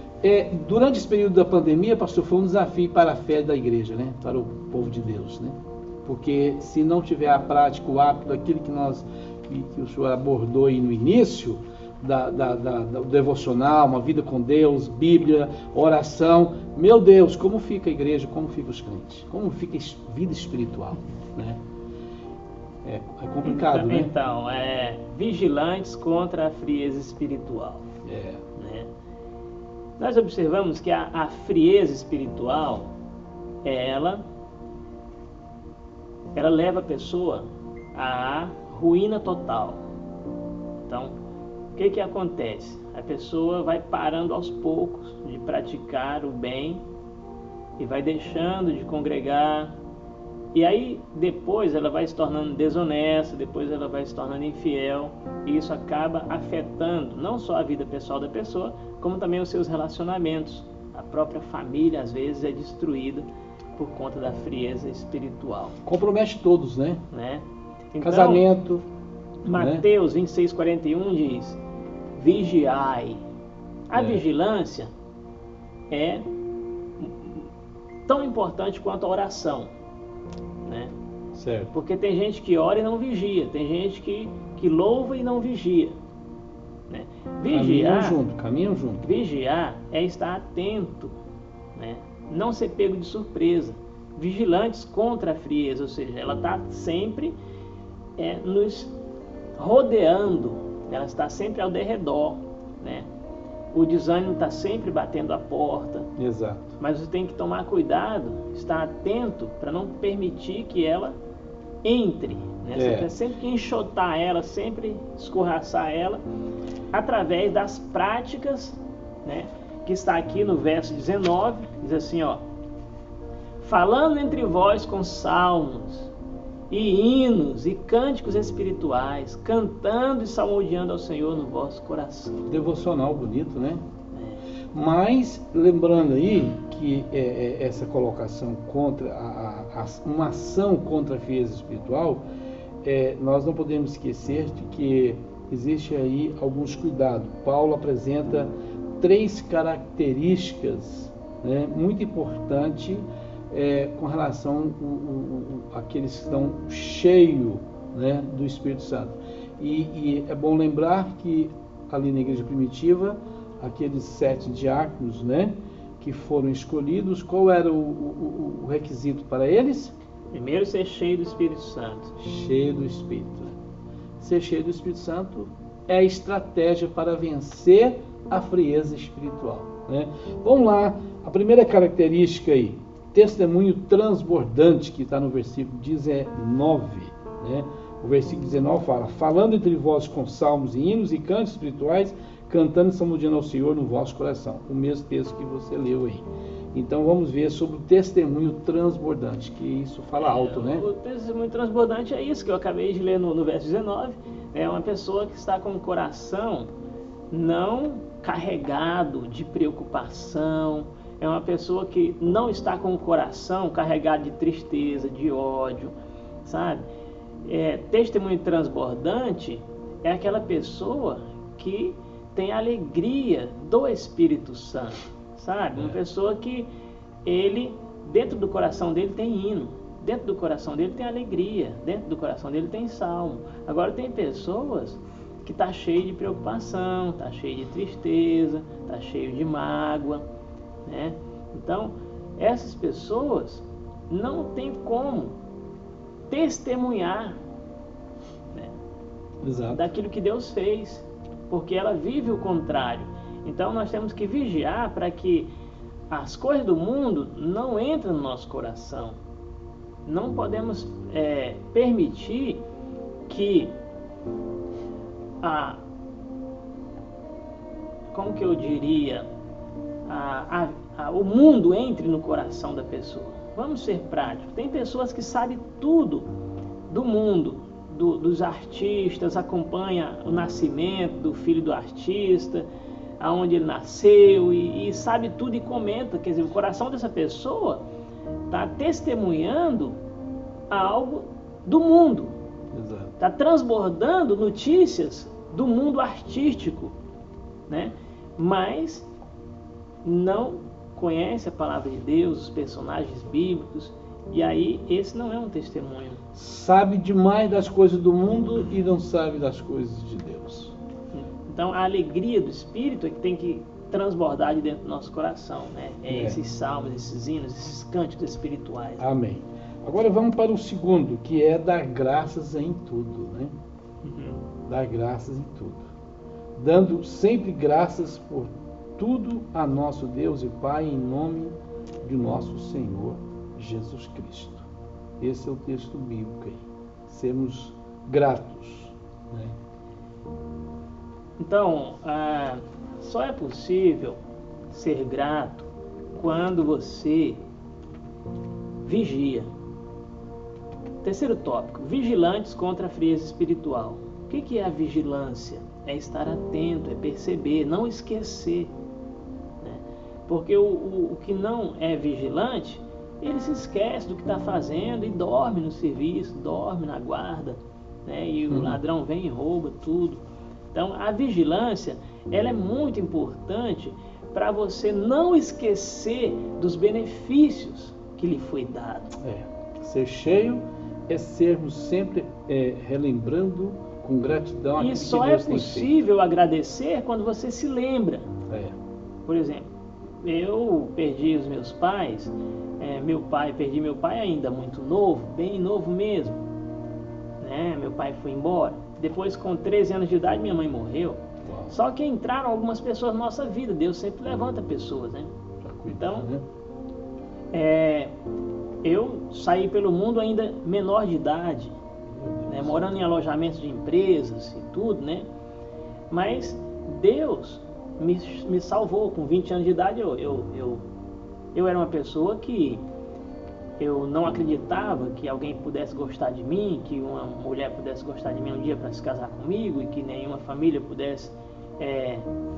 durante esse período da pandemia, pastor, foi um desafio para a fé da igreja, né? Para o povo de Deus, né? Porque se não tiver a prática, o hábito daquilo que o senhor abordou aí no início, do devocional, uma vida com Deus, Bíblia, oração, meu Deus, como fica a igreja, como ficam os crentes, como fica a vida espiritual, né? É complicado, né? Então, vigilantes contra a frieza espiritual. Né? Nós observamos que a frieza espiritual, ela leva a pessoa à ruína total. Então, o que acontece? A pessoa vai parando aos poucos de praticar o bem e vai deixando de congregar. E aí depois ela vai se tornando desonesta, depois ela vai se tornando infiel. E isso acaba afetando não só a vida pessoal da pessoa, como também os seus relacionamentos. A própria família às vezes é destruída por conta da frieza espiritual. Compromete todos, né? Então, casamento. Mateus 26:41 diz: vigiai. A vigilância é tão importante quanto a oração, né? Certo. Porque tem gente que ora e não vigia, tem gente que louva e não vigia, né? Caminham junto. Vigiar é estar atento, né? Não ser pego de surpresa. Vigilantes contra a frieza, ou seja, ela está sempre nos rodeando, ela está sempre ao derredor, né? O desânimo está sempre batendo a porta. Exato. Mas você tem que tomar cuidado, estar atento para não permitir que ela entre, né? Você tem sempre que enxotar ela, sempre escorraçar ela através das práticas, né? Que está aqui no verso 19, diz assim, falando entre vós com salmos e hinos e cânticos espirituais, cantando e salmodiando ao Senhor no vosso coração. Devocional bonito, né? Mas, lembrando aí que essa colocação contra uma ação contra a frieza espiritual, nós não podemos esquecer de que existe aí alguns cuidados. Paulo apresenta 3 características, né, muito importantes com relação àqueles que estão cheios, né, do Espírito Santo. E é bom lembrar que ali na igreja primitiva, aqueles 7 diáconos, né, que foram escolhidos, qual era o requisito para eles? Primeiro, ser cheio do Espírito Santo. Cheio do Espírito. Ser cheio do Espírito Santo é a estratégia para vencer a frieza espiritual, né? Vamos lá, a primeira característica aí, testemunho transbordante, que está no versículo 19, né? O versículo 19 fala, falando entre vós com salmos e hinos e cantos espirituais, cantando e salmodiando ao Senhor no vosso coração. O mesmo texto que você leu aí. Então vamos ver sobre o testemunho transbordante, que isso fala alto, né? O testemunho transbordante é isso que eu acabei de ler no verso 19. É uma pessoa que está com o coração não carregado de preocupação, é uma pessoa que não está com o coração carregado de tristeza, de ódio, sabe? Testemunho transbordante é aquela pessoa que tem a alegria do Espírito Santo, sabe? Uma pessoa que ele, dentro do coração dele tem hino, dentro do coração dele tem alegria, dentro do coração dele tem salmo. Agora tem pessoas que está cheio de preocupação, está cheio de tristeza, está cheio de mágoa, né? Então, essas pessoas não tem como testemunhar, né, Exato. daquilo que Deus fez, porque ela vive o contrário. Então, nós temos que vigiar para que as coisas do mundo não entrem no nosso coração. Não podemos permitir que como que eu diria, o mundo entre no coração da pessoa. Vamos ser práticos. Tem pessoas que sabem tudo do mundo, dos artistas, acompanha o nascimento do filho do artista, aonde ele nasceu, e sabe tudo e comenta. Quer dizer, o coração dessa pessoa está testemunhando algo do mundo. Está transbordando notícias do mundo artístico, né? Mas não conhece a palavra de Deus, os personagens bíblicos, e aí esse não é um testemunho. Sabe demais das coisas do mundo e não sabe das coisas de Deus. Então a alegria do Espírito é que tem que transbordar de dentro do nosso coração, né? Esses salmos, esses hinos, esses cânticos espirituais. Amém. Agora vamos para o segundo, que é dar graças em tudo, né? Dar graças em tudo. Dando sempre graças por tudo a nosso Deus e Pai, em nome de nosso Senhor Jesus Cristo. Esse é o texto bíblico aí. Sermos gratos, né? Então, só é possível ser grato quando você vigia. Terceiro tópico, vigilantes contra a frieza espiritual. O que é a vigilância? É estar atento, é perceber, não esquecer, né? Porque o que não é vigilante, ele se esquece do que está fazendo e dorme no serviço, dorme na guarda, né? E o ladrão vem e rouba tudo. Então a vigilância, ela é muito importante para você não esquecer dos benefícios que lhe foi dado. Ser cheio é sermos sempre relembrando com gratidão aquilo E que só é Deus tem possível agradecer quando você se lembra. Por exemplo, eu perdi os meus pais, perdi meu pai ainda muito novo, bem novo mesmo, né? Meu pai foi embora. Depois, com 13 anos de idade, minha mãe morreu. Uau. Só que entraram algumas pessoas na nossa vida. Deus sempre levanta pessoas, né? Então, eu saí pelo mundo ainda menor de idade, né? Morando em alojamentos de empresas e tudo, né? Mas Deus me salvou. Com 20 anos de idade, eu era uma pessoa que eu não acreditava que alguém pudesse gostar de mim, que uma mulher pudesse gostar de mim um dia para se casar comigo, e que nenhuma família pudesse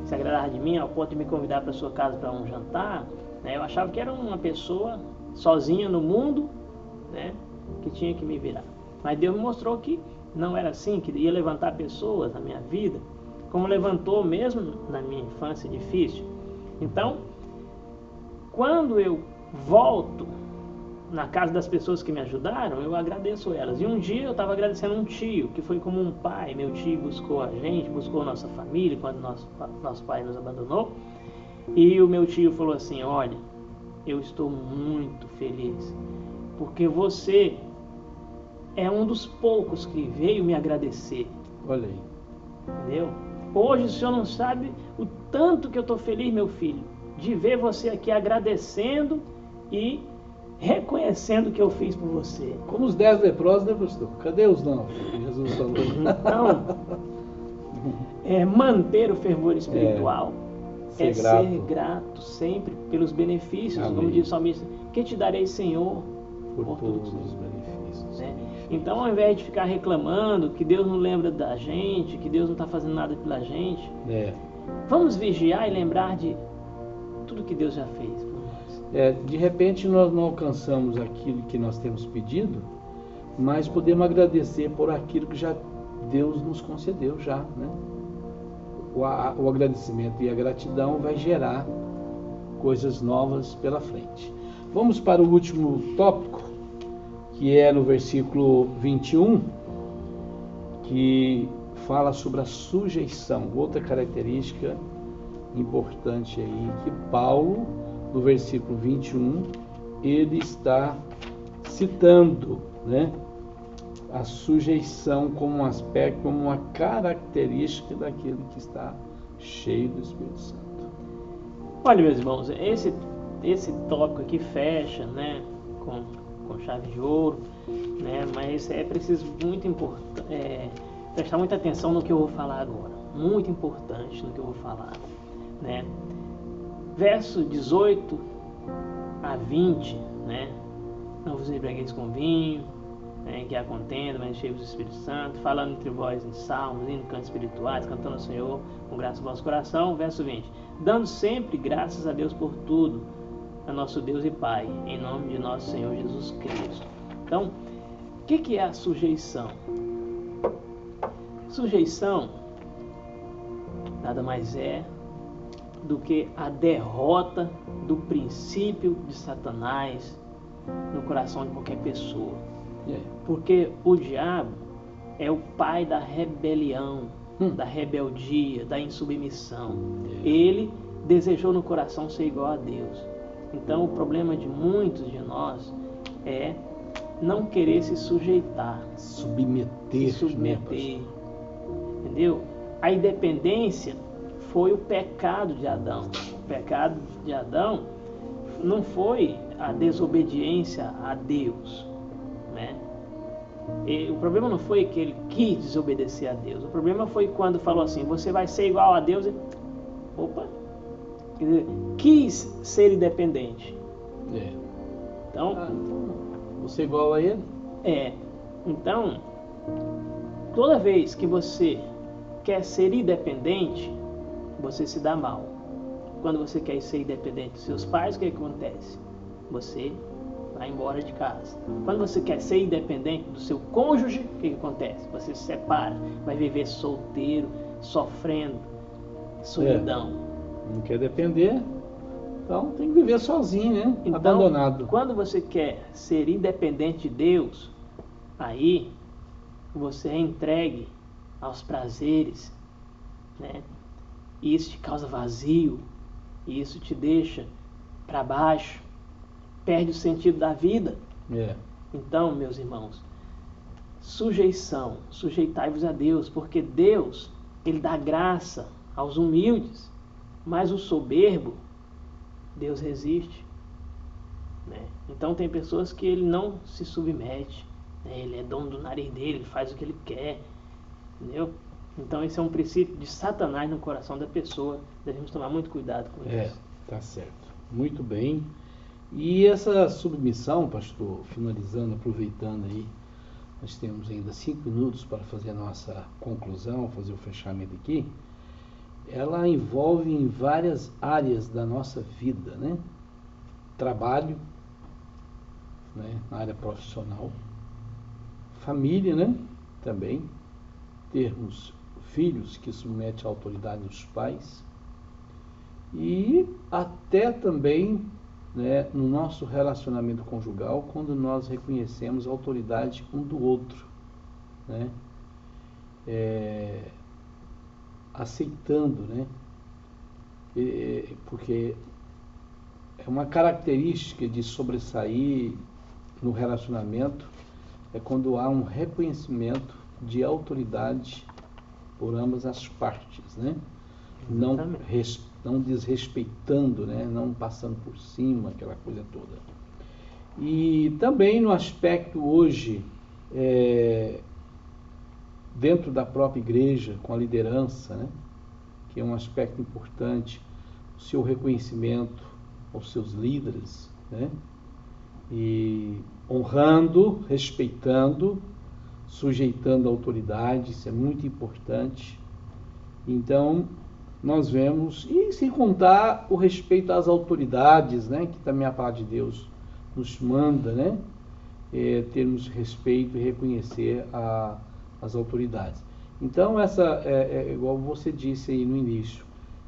se agradar de mim ao ponto de me convidar para sua casa para um jantar, né? Eu achava que era uma pessoa sozinha no mundo, né? Que tinha que me virar. Mas Deus me mostrou que não era assim, que ia levantar pessoas na minha vida, como levantou mesmo na minha infância difícil. Então, quando eu volto na casa das pessoas que me ajudaram, eu agradeço elas. E um dia eu estava agradecendo um tio, que foi como um pai. Meu tio buscou a gente, buscou a nossa família quando nosso pai nos abandonou. E o meu tio falou assim: olha, eu estou muito feliz, porque você é um dos poucos que veio me agradecer. Olha aí. Entendeu? Hoje o senhor não sabe o tanto que eu estou feliz, meu filho, de ver você aqui agradecendo e reconhecendo o que eu fiz por você. Como os 10 leprosos, né, pastor? Cadê os não? Jesus falou. Então, manter o fervor espiritual ser ser grato sempre pelos benefícios. Amém. Como diz o salmista: que te darei, Senhor, por todos os benefícios. né? Então, ao invés de ficar reclamando que Deus não lembra da gente, que Deus não está fazendo nada pela gente, vamos vigiar e lembrar de tudo que Deus já fez por nós. De repente nós não alcançamos aquilo que nós temos pedido, mas podemos agradecer por aquilo que já Deus nos concedeu já, né? O agradecimento e a gratidão vai gerar coisas novas pela frente. Vamos para o último tópico, que é no versículo 21, que fala sobre a sujeição, outra característica importante aí, que Paulo, no versículo 21, ele está citando, né, a sujeição como um aspecto, como uma característica daquele que está cheio do Espírito Santo. Olha, meus irmãos, esse tópico aqui fecha, né, com chave de ouro, né, mas é preciso prestar muita atenção no que eu vou falar agora, muito importante no que eu vou falar, né. Verso 18 a 20, né, não vos embriagueis com vinho, né, que há contenda, mas cheios do Espírito Santo, falando entre vós em salmos, em cantos espirituais, cantando ao Senhor com graça no vosso coração. Verso 20, dando sempre graças a Deus por tudo, a nosso Deus e Pai, em nome de nosso Senhor Jesus Cristo. Então, o que é a sujeição? Sujeição nada mais é do que a derrota do princípio de Satanás no coração de qualquer pessoa. Porque o diabo é o pai da rebelião, da rebeldia, da insubmissão. Ele desejou no coração ser igual a Deus. Então o problema de muitos de nós é não querer se sujeitar, submeter, entendeu? A independência foi o pecado de Adão. O pecado de Adão não foi a desobediência a Deus, né? E o problema não foi que ele quis desobedecer a Deus. O problema foi quando falou assim: você vai ser igual a Deus. Opa! Quer dizer, quis ser independente. Então, você é igual a ele? Então, toda vez que você quer ser independente, você se dá mal. Quando você quer ser independente dos seus pais, o que acontece? Você vai embora de casa. Quando você quer ser independente do seu cônjuge, o que acontece? Você se separa, vai viver solteiro, sofrendo, solidão. Não quer depender, então tem que viver sozinho, né? Então, abandonado. Quando você quer ser independente de Deus, aí você é entregue aos prazeres, né? E isso te causa vazio, e isso te deixa para baixo, perde o sentido da vida. Então, meus irmãos, sujeitai-vos a Deus, porque Deus, Ele dá graça aos humildes, mas o soberbo, Deus resiste, né? Então tem pessoas que Ele não se submete, né? Ele é dono do nariz dele, ele faz o que Ele quer, entendeu? Então esse é um princípio de Satanás no coração da pessoa, devemos tomar muito cuidado com isso. Tá certo, muito bem. E essa submissão, pastor, finalizando, aproveitando aí, nós temos ainda 5 minutos para fazer a nossa conclusão, fazer o fechamento aqui. Ela envolve em várias áreas da nossa vida, né? Trabalho, né? Na área profissional, família, né? Também, termos filhos que submetem à autoridade dos pais, e até também, né, no nosso relacionamento conjugal, quando nós reconhecemos a autoridade um do outro, né? Aceitando, né? Porque é uma característica de sobressair no relacionamento, é quando há um reconhecimento de autoridade por ambas as partes, né? Não desrespeitando, né? Não passando por cima, aquela coisa toda. E também no aspecto hoje, dentro da própria igreja, com a liderança, né? Que é um aspecto importante, o seu reconhecimento aos seus líderes, né? E honrando, respeitando, sujeitando a autoridade, isso é muito importante. Então, nós vemos, e sem contar o respeito às autoridades, né, que também a palavra de Deus nos manda, né, termos respeito e reconhecer as autoridades. Então, essa igual você disse aí no início,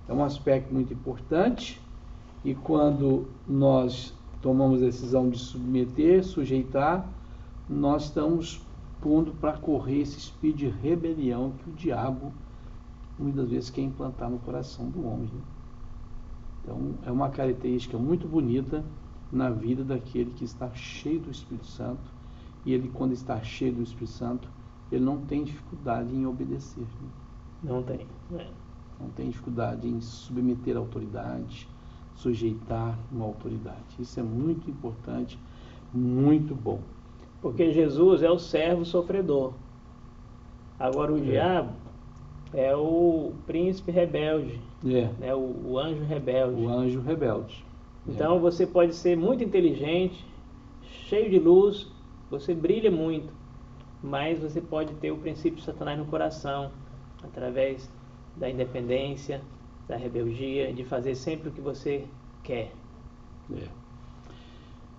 é um aspecto muito importante, e quando nós tomamos a decisão de submeter, sujeitar, nós estamos pondo para correr esse espírito de rebelião que o diabo muitas vezes quer implantar no coração do homem. Então, é uma característica muito bonita na vida daquele que está cheio do Espírito Santo, e ele, quando está cheio do Espírito Santo, ele não tem dificuldade em obedecer. Não tem. Não tem dificuldade em submeter a autoridade, sujeitar uma autoridade. Isso é muito importante, muito bom. Porque Jesus é o servo sofredor. Agora o diabo é o príncipe rebelde, né? O anjo rebelde. O anjo rebelde. Então você pode ser muito inteligente, cheio de luz, você brilha muito, mas você pode ter o princípio de Satanás no coração, através da independência, da rebeldia, de fazer sempre o que você quer.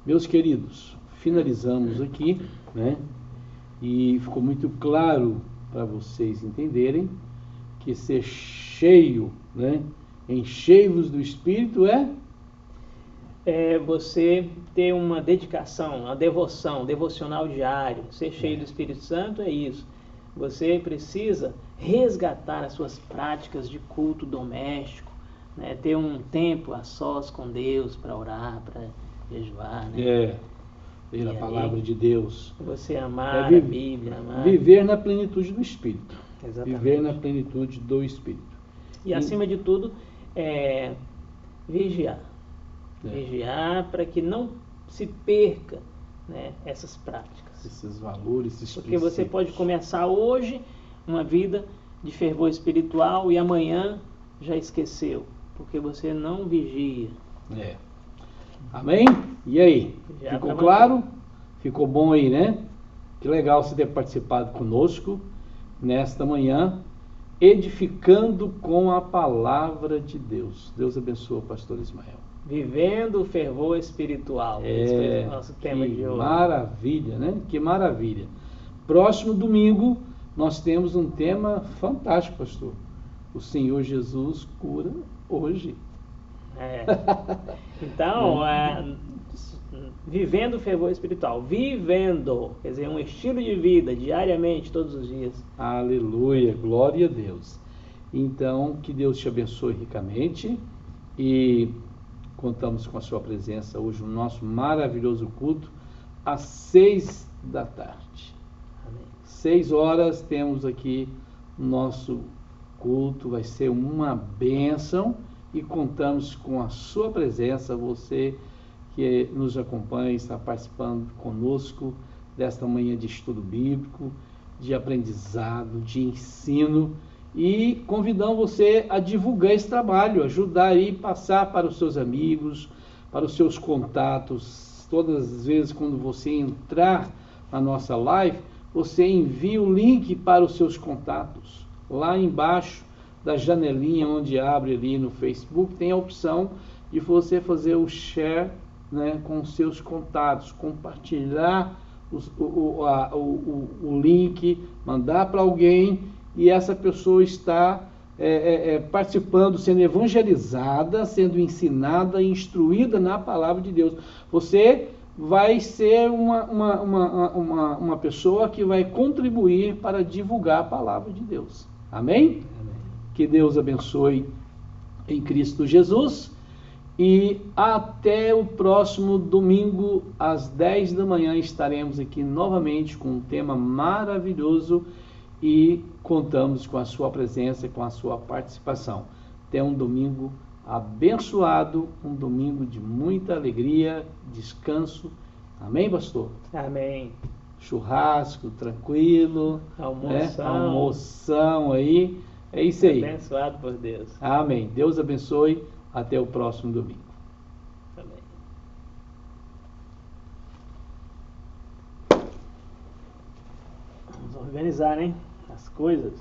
Meus queridos, finalizamos aqui, né? E ficou muito claro para vocês entenderem que ser cheio, né? Enchei-vos do Espírito é você ter uma dedicação, uma devoção, devocional diário. Ser cheio do Espírito Santo é isso. Você precisa resgatar as suas práticas de culto doméstico, né? Ter um tempo a sós com Deus para orar, para jejuar, né? Ler a palavra de Deus. Você amar a Bíblia, amar. Viver na plenitude do Espírito. Exatamente. Viver na plenitude do Espírito. E acima de tudo, vigiar. Vigiar para que não se perca, né, essas práticas. Esses valores, esses Porque princípios. você pode começar hoje uma vida de fervor espiritual e amanhã já esqueceu, porque você não vigia. Amém? E aí? Já ficou tá claro? Ficou bom aí, né? Que legal você ter participado conosco nesta manhã, edificando com a palavra de Deus. Deus abençoe o pastor Ismael. Vivendo o fervor espiritual. Esse foi o nosso tema de hoje. Maravilha, né? Que maravilha. Próximo domingo nós temos um tema fantástico, pastor. O Senhor Jesus cura hoje. Então, vivendo o fervor espiritual. Vivendo, quer dizer, um estilo de vida diariamente, todos os dias. Aleluia, glória a Deus. Então, que Deus te abençoe ricamente e contamos com a sua presença hoje no nosso maravilhoso culto às 6 da tarde. Amém. 6 horas temos aqui o nosso culto, vai ser uma bênção e contamos com a sua presença, você que nos acompanha, está participando conosco desta manhã de estudo bíblico, de aprendizado, de ensino, e convidamos você a divulgar esse trabalho, ajudar aí, passar para os seus amigos, para os seus contatos. Todas as vezes quando você entrar na nossa live, você envia o link para os seus contatos. Lá embaixo da janelinha onde abre ali no Facebook, tem a opção de você fazer o share, né, com os seus contatos, compartilhar o link, mandar para alguém, e essa pessoa está participando, sendo evangelizada, sendo ensinada, instruída na palavra de Deus. Você vai ser uma pessoa que vai contribuir para divulgar a palavra de Deus. Amém? Amém. Que Deus abençoe em Cristo Jesus. E até o próximo domingo, às 10 da manhã, estaremos aqui novamente com um tema maravilhoso e contamos com a sua presença, com a sua participação. Tenha um domingo abençoado, um domingo de muita alegria, descanso. Amém, pastor? Amém. Churrasco, tranquilo. Almoção aí. É isso aí. Abençoado por Deus. Amém. Deus abençoe. Até o próximo domingo. Amém. Vamos organizar, hein? As coisas.